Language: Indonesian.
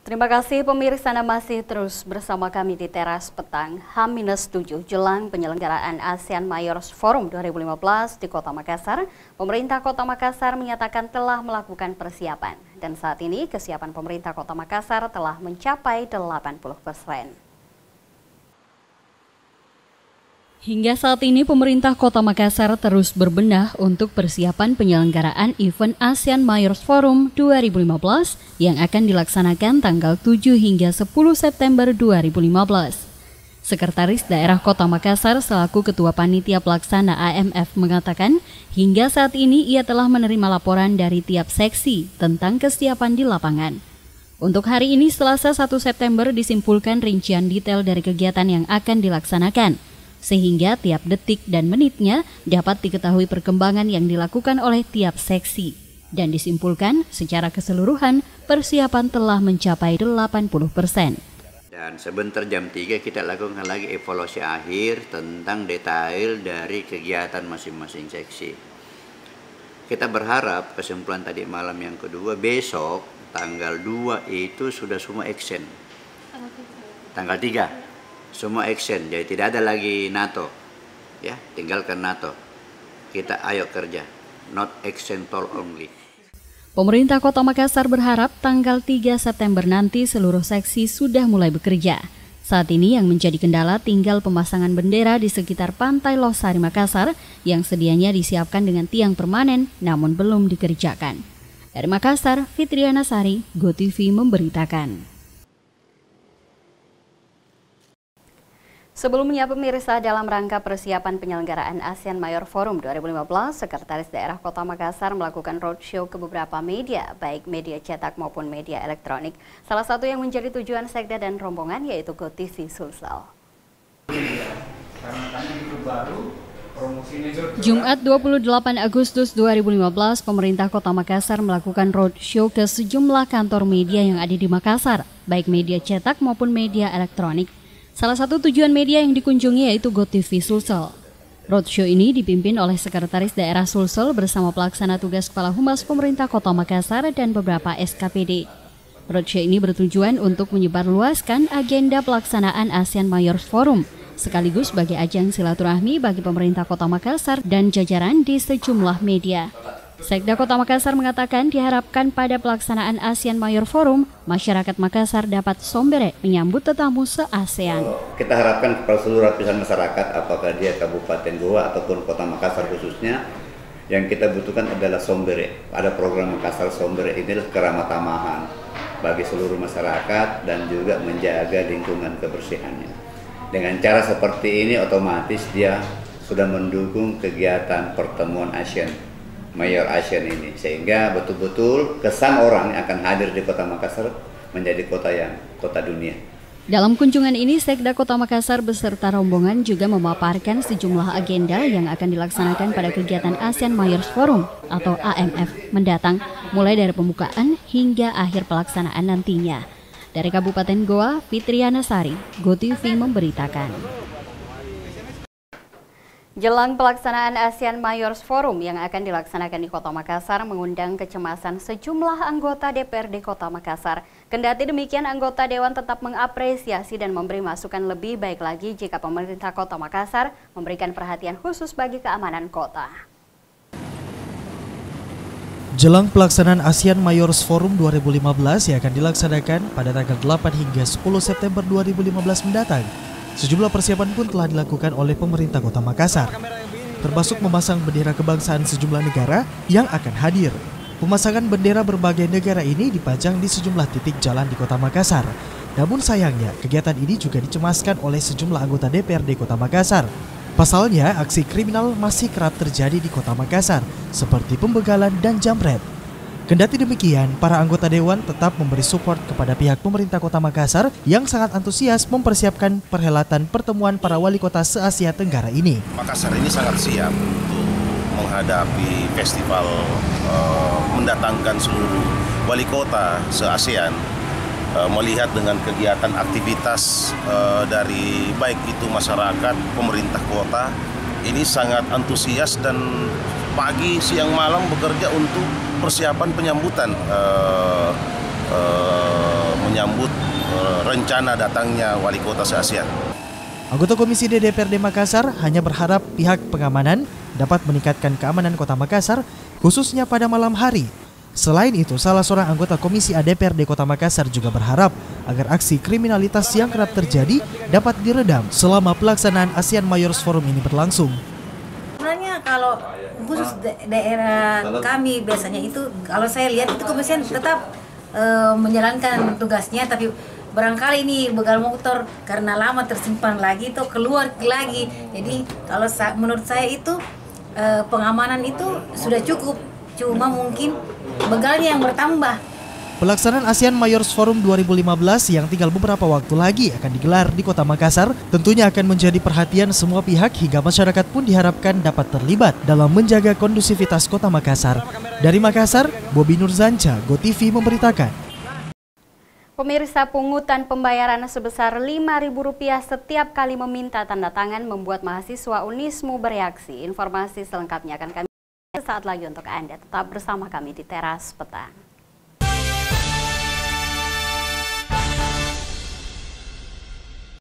Terima kasih pemirsa, Anda masih terus bersama kami di Teras Petang H-7 jelang penyelenggaraan ASEAN Mayors Forum 2015 di Kota Makassar. Pemerintah Kota Makassar menyatakan telah melakukan persiapan dan saat ini kesiapan pemerintah Kota Makassar telah mencapai 80%. Hingga saat ini pemerintah Kota Makassar terus berbenah untuk persiapan penyelenggaraan event ASEAN Mayors Forum 2015 yang akan dilaksanakan tanggal 7 hingga 10 September 2015. Sekretaris Daerah Kota Makassar selaku Ketua Panitia Pelaksana AMF mengatakan hingga saat ini ia telah menerima laporan dari tiap seksi tentang kesiapan di lapangan. Untuk hari ini Selasa 1 September disimpulkan rincian detail dari kegiatan yang akan dilaksanakan, sehingga tiap detik dan menitnya dapat diketahui perkembangan yang dilakukan oleh tiap seksi. Dan disimpulkan secara keseluruhan persiapan telah mencapai 80%. Dan sebentar jam 3 kita lakukan lagi evaluasi akhir tentang detail dari kegiatan masing-masing seksi. Kita berharap kesimpulan tadi malam yang kedua, besok tanggal 2 itu sudah semua action. Tanggal 3. Semua action, jadi tidak ada lagi NATO, ya, tinggalkan NATO. Kita ayo kerja, not action tool only. Pemerintah Kota Makassar berharap tanggal 3 September nanti seluruh seksi sudah mulai bekerja. Saat ini yang menjadi kendala tinggal pemasangan bendera di sekitar Pantai Losari Makassar yang sedianya disiapkan dengan tiang permanen namun belum dikerjakan. Dari Makassar, Fitriana Sari, GoTV memberitakan. Sebelumnya pemirsa, dalam rangka persiapan penyelenggaraan ASEAN Mayor Forum 2015, Sekretaris Daerah Kota Makassar melakukan roadshow ke beberapa media, baik media cetak maupun media elektronik. Salah satu yang menjadi tujuan Sekda dan rombongan yaitu GoTV Sulsel. Jumat 28 Agustus 2015, pemerintah Kota Makassar melakukan roadshow ke sejumlah kantor media yang ada di Makassar, baik media cetak maupun media elektronik. Salah satu tujuan media yang dikunjungi yaitu GoTV Sulsel. Roadshow ini dipimpin oleh Sekretaris Daerah Sulsel bersama pelaksana tugas Kepala Humas Pemerintah Kota Makassar dan beberapa SKPD. Roadshow ini bertujuan untuk menyebarluaskan agenda pelaksanaan ASEAN Mayors Forum, sekaligus sebagai ajang silaturahmi bagi pemerintah Kota Makassar dan jajaran di sejumlah media. Sekda Kota Makassar mengatakan diharapkan pada pelaksanaan ASEAN Mayor Forum, masyarakat Makassar dapat sombere menyambut tetamu se-ASEAN. Kita harapkan kepada seluruh lapisan masyarakat, apakah dia Kabupaten Goa ataupun Kota Makassar khususnya, yang kita butuhkan adalah sombere. Ada program Makassar Sombere, inilah keramatamahan bagi seluruh masyarakat dan juga menjaga lingkungan kebersihannya. Dengan cara seperti ini otomatis dia sudah mendukung kegiatan pertemuan ASEAN Mayor ASEAN ini, sehingga betul-betul kesan orang yang akan hadir di Kota Makassar menjadi kota dunia. Dalam kunjungan ini, Sekda Kota Makassar beserta rombongan juga memaparkan sejumlah agenda yang akan dilaksanakan pada kegiatan ASEAN Mayors Forum atau AMF mendatang, mulai dari pembukaan hingga akhir pelaksanaan nantinya. Dari Kabupaten Goa, Fitriana Sari, GoTV memberitakan. Jelang pelaksanaan ASEAN Mayors Forum yang akan dilaksanakan di Kota Makassar mengundang kecemasan sejumlah anggota DPRD Kota Makassar. Kendati demikian, anggota Dewan tetap mengapresiasi dan memberi masukan lebih baik lagi jika pemerintah Kota Makassar memberikan perhatian khusus bagi keamanan kota. Jelang pelaksanaan ASEAN Mayors Forum 2015 yang akan dilaksanakan pada tanggal 8 hingga 10 September 2015 mendatang, sejumlah persiapan pun telah dilakukan oleh pemerintah Kota Makassar, termasuk memasang bendera kebangsaan sejumlah negara yang akan hadir. Pemasangan bendera berbagai negara ini dipajang di sejumlah titik jalan di Kota Makassar. Namun sayangnya, kegiatan ini juga dicemaskan oleh sejumlah anggota DPRD Kota Makassar. Pasalnya, aksi kriminal masih kerap terjadi di Kota Makassar, seperti pembegalan dan jamret. Kendati demikian, para anggota Dewan tetap memberi support kepada pihak pemerintah Kota Makassar yang sangat antusias mempersiapkan perhelatan pertemuan para wali kota se-Asia Tenggara ini. Makassar ini sangat siap untuk menghadapi festival mendatangkan seluruh wali kota se-ASEAN, melihat dengan kegiatan aktivitas dari baik itu masyarakat, pemerintah kota, ini sangat antusias dan pagi, siang, malam bekerja untuk persiapan penyambutan menyambut rencana datangnya wali kota se-ASEAN. Anggota Komisi DPRD Makassar hanya berharap pihak pengamanan dapat meningkatkan keamanan Kota Makassar, khususnya pada malam hari. Selain itu, salah seorang anggota Komisi DPRD Kota Makassar juga berharap agar aksi kriminalitas yang kerap terjadi dapat diredam selama pelaksanaan ASEAN Mayors Forum ini berlangsung. Sebenarnya kalau khusus daerah kami biasanya itu, kalau saya lihat itu kepolisian tetap menjalankan tugasnya, tapi barangkali ini begal motor karena lama tersimpan lagi itu keluar lagi. Jadi kalau menurut saya itu pengamanan itu sudah cukup, cuma mungkin begalnya yang bertambah. Pelaksanaan ASEAN Mayors Forum 2015 yang tinggal beberapa waktu lagi akan digelar di Kota Makassar tentunya akan menjadi perhatian semua pihak hingga masyarakat pun diharapkan dapat terlibat dalam menjaga kondusivitas Kota Makassar. Dari Makassar, Bobi Nurzanca, GoTV memberitakan. Pemirsa, pungutan pembayaran sebesar Rp5.000 setiap kali meminta tanda tangan membuat mahasiswa Unismu bereaksi. Informasi selengkapnya akan kami sesaat lagi untuk Anda. Tetap bersama kami di Teras Petang.